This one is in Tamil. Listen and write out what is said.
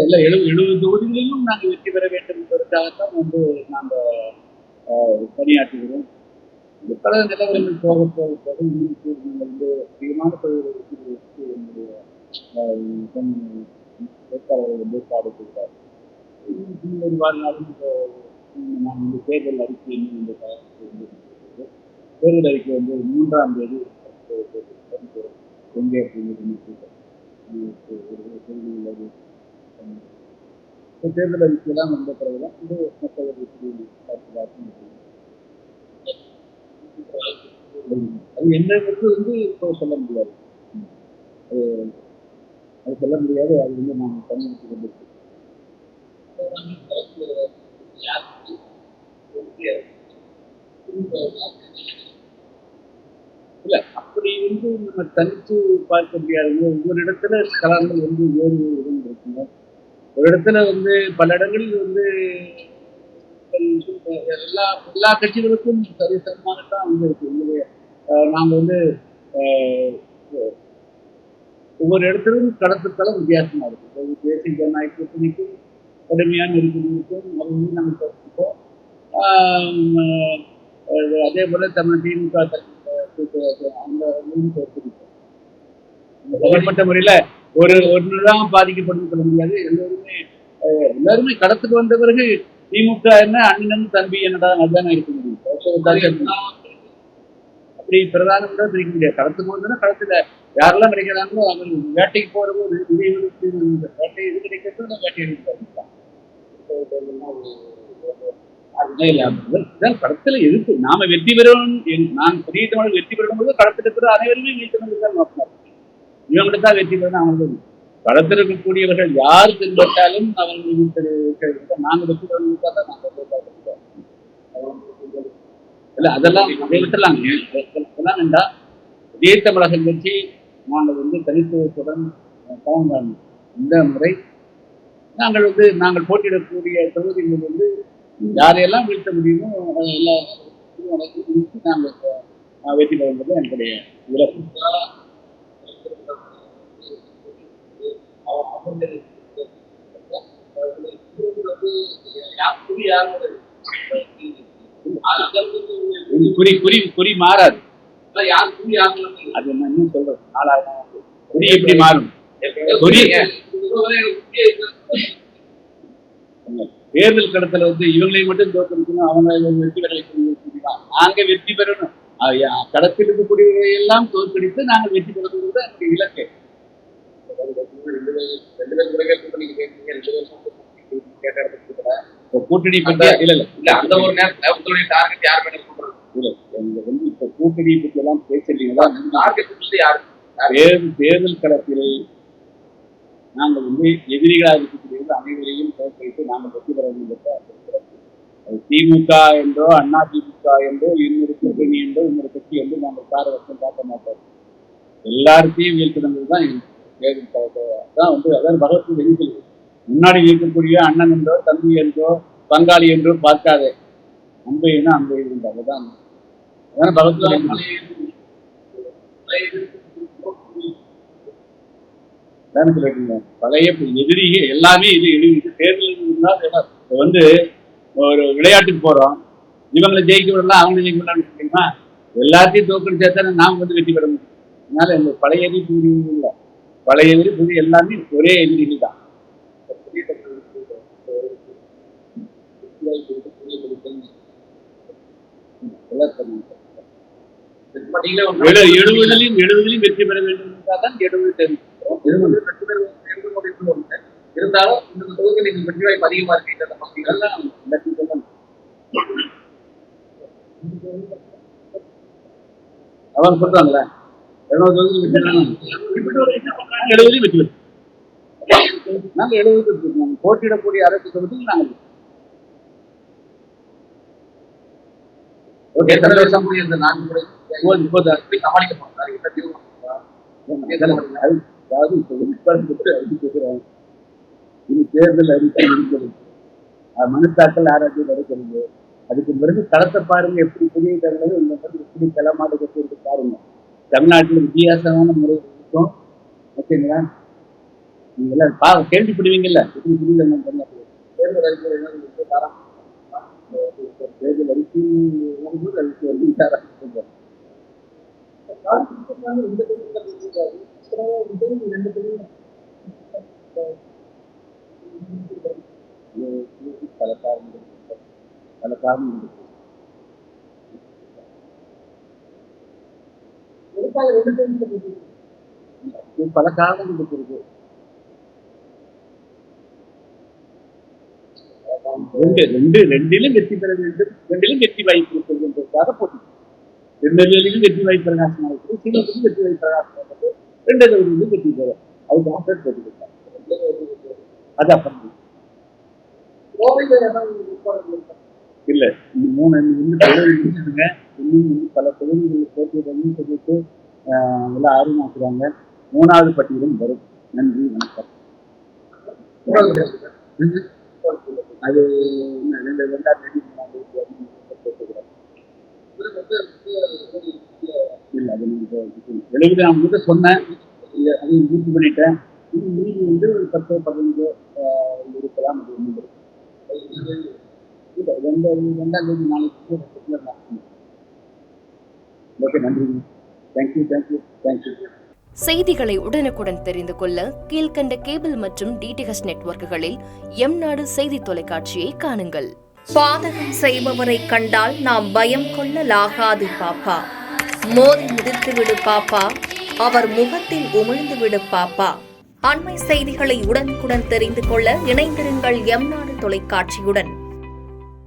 எல்லாம் 70 தொகுதிகளிலும் நாங்கள் வெற்றி பெற வேண்டும் என்பதற்காகத்தான் வந்து நாங்கள் பணியாற்றுகிறோம். இந்த பல நிலவரங்கள் போக போக போக இன்னைக்கு நீங்கள் வந்து அதிகமான தொழில்களுக்கு என்னுடைய வேட்பாளர்கள் வந்து பாடுகிறார். இன்னொரு வாழ்நாளும் நான் வந்து தேர்தல் அறிக்கை இந்த தேர்தல் அறிக்கை வந்து 3ஆம் தேதி எங்கே தேர்தல் அறிக்கையெல்லாம் வந்த பிறகுதான் வந்து அது என்னங்கிறது வந்து இப்போ சொல்ல முடியாது. அது சொல்ல முடியாது. அது வந்து நாங்கள் பயன்படுத்தி கொண்டிருக்கோம். இல்ல அப்படி வந்து நம்ம தனித்து பார்க்க முடியாது. ஒவ்வொரு இடத்துல கலங்கள் வந்து வேறு இடம் இருக்குங்க. ஒரு இடத்துல வந்து பல இடங்களில் வந்து எல்லா கட்சிகளுக்கும் சரிசமமாகத்தான் வந்து இருக்கு. நாங்கள் வந்து ஒவ்வொரு இடத்திலும் களத்துக்களம் வித்தியாசமா இருக்கும். தேசிய ஜனநாயக கூட்டணிக்கும் கடுமையான நெருக்கடிக்கும் அது வந்து நாங்கள் தோற்பிப்போம். அதே போல தமிழ் திமுக அந்த தோற்பிப்போம். தனிப்பட்ட முறையில ஒன்றுதான் பாதிக்கப்படும் சொல்ல முடியாது. எல்லாருமே களத்துக்கு வந்த பிறகு திமுக என்ன அண்ணன் தம்பி என்னடா அதுதானே இருக்க முடியும். அப்படி பிரதானம் கூட பிரிக்க முடியாது. களத்துக்கு வந்தோன்னா களத்துல யாரெல்லாம் கிடைக்கிறாங்களோ அவங்க வேட்டைக்கு போறவங்க வேட்டை இது கிடைக்கிறது வேட்டை எடுத்து களத்துல இருக்கு. நாம வெற்றி பெறணும். நான் புதிய தமிழ் வெற்றி பெறும் போது களத்தில் இருக்கிற அனைவருமே வீழ்த்தணும் நோக்கம். இவங்களுக்கு தான் வெற்றி பெறணும். அவங்களுக்கு களத்தில் இருக்கக்கூடியவர்கள் யார் தென்பட்டாலும் அவர்கள் நாங்கள் வெற்றி பெறணும் தான் இல்ல அதெல்லாம் அதை விட்டுலாம். அதெல்லாம் வேண்டா. புதிய தமிழகம் கட்சி நாங்கள் வந்து தனித்துவத்துடன் கலந்தாங்க. இந்த முறை நாங்கள் போட்டியிடக்கூடிய தொகுதிகள் வந்து யாரையெல்லாம் வீழ்த்த முடியுமோ எல்லாத்தையும் நாங்கள் வெற்றி பெறும் போது என்னுடைய இலக்கு. குறி மாறாது. அது நான் இன்னும் சொல்றேன். குறி எப்படி மாறும்? தேர்தல் களத்துல வந்து இவங்களை மட்டும் தோற்கடிக்கணும், அவங்க வெற்றி பெற நாங்க வெற்றி பெறணும். களத்தில் இருக்கக்கூடிய எல்லாம் தோற்கடித்து நாங்கள் வெற்றி பெறுவது தான் என்னுடைய இலக்கு. கூட்டணி பற்றி இல்ல அந்த ஒரு நேரத்துல டார்கெட் யார் மேல சொல்றது இல்ல. வந்து இப்ப கூட்டணி பற்றி எல்லாம் பேசுறீங்களா? தேர்தல் களத்தில் நாங்கள் வந்து எதிரிகளாக இருக்கக்கூடிய அனைவரையும் தோற்கடித்து நாங்கள் வெற்றி பெற வேண்டும். திமுக என்றோ அண்ணா திமுக என்றோ இன்னொரு கூட்டணி என்றோ இன்னொரு கட்சி என்றோ நாங்கள் பாரபட்சம் பார்க்க மாட்டோம். எல்லாருக்கையும் வீழ்த்தினது தான் தேர்தல் களத்தை தான் வந்து அதாவது பகவத் வெளியில் முன்னாடி இருக்கக்கூடிய அண்ணன் என்றோ தம்பி என்றோ பங்காளி என்றோ பார்க்காதே. அன்பைனா அன்பை அதுதான் பகவத் பழைய எதிரிகள் எல்லாமே இது எழுதிட்டு தேர்தல் வந்து ஒரு விளையாட்டுக்கு போறோம். இவங்களை ஜெயிக்க விடலாம் அவங்க ஜெயிக்க விடலாம்னு சொல்லிங்கன்னா எல்லாத்தையும் தோக்கடிச்சா தானே நாம் வந்து வெற்றி பெற முடியும். அதனால இந்த பழைய எதிரி புதிய இல்லை. பழைய எதிரி புதிய எல்லாமே ஒரே எதிரிகள் தான். 70 வெற்றி பெற வேண்டும் என்றால்தான் 70 தெரிவிக்கிறோம். இருந்தாலும் இந்த தொகுதியில் நீங்கள் வெற்றி வாய்ப்பு அதிகமா இருக்கீங்க. அவங்க சொல்றாங்கள 70 வெற்றி நாங்கள் 70 போட்டியிடக்கூடிய அரசு தொகுதியில் நாங்கள் சமாளிக்க இனி தேர்தல் அறிக்கை இருக்கிறது. மனு தாக்கல் ஆராய்ச்சி நடக்கிறது. அதுக்கு பிறகு களத்தை பாருங்க எப்படி புதிய தமிழக இந்த மாதிரி எப்படி களமாடு கட்டி பாருங்க. தமிழ்நாட்டில் வித்தியாசமான முறை இருக்கும். ஓகேங்களா? நீங்க எல்லாம் கேள்விப்படுவீங்கல்ல, எப்படி புரியுது என்னன்னு தெரியல. தேர்தல் அறிக்கையில் என்ன இருக்கு? தேர்தல் அறிக்கை வரும்போது அதுக்கு வந்து விசாரணை பல காரணங்கள் பல காரணங்கள் பல காரணங்கள் இருக்கு. ரெண்டிலும் வெற்றி பெற வேண்டும், ரெண்டிலும் வெற்றி வாய்ப்பு இருக்கிறது என்பதற்காக போட்டி. ரெண்டிலும் வெற்றி வாய்ப்பு பிரகாசம் ஆகிறது, சீனத்திலும் வெற்றி வாய்ப்பு பிரகாசம் ஆகிறது, ரெண்டு தொகுதியிலும் வெற்றி பெறும். அதுக்கு ஆஃபர் போட்டுக்கிட்டாங்க. அதான் பண்ணி இல்ல இன்னும் பல தொகுதிகள் போட்டியிடணும்னு சொல்லிட்டு எல்லாம் ஆர்வமாக்குறாங்க. 3வது பட்டியலும் வரும். நன்றி, வணக்கம். அது 2023 இல்ல அது எழுபது நான் உங்ககிட்ட சொன்னேன், அதையும் பூர்த்தி பண்ணிட்டேன். மீதி வந்து ஒரு 10-15 இருக்கலாம். அது ஒன்று இல்லை, 2ஆம் தேதி நாளைக்கு. ஓகே, நன்றி. தேங்க்யூ. செய்திகளை உடனுக்குடன் தெரிந்து கொள்ள கீழ்கண்ட கேபிள் மற்றும் டிடிஹெச் நெட்வொர்க்குகளில் எம்நாடு செய்தி தொலைக்காட்சியை காணுங்கள். பாதகம் செய்பவரை கண்டால் நாம் பயம் கொள்ளலாகாது பாப்பா. மோதி மிதித்துவிடு பாப்பா, அவர் முகத்தில் உமிழ்ந்துவிடு பாப்பா. அண்மை செய்திகளை உடனுக்குடன் தெரிந்து கொள்ள இணைந்திருங்கள் எம்நாடு தொலைக்காட்சியுடன்.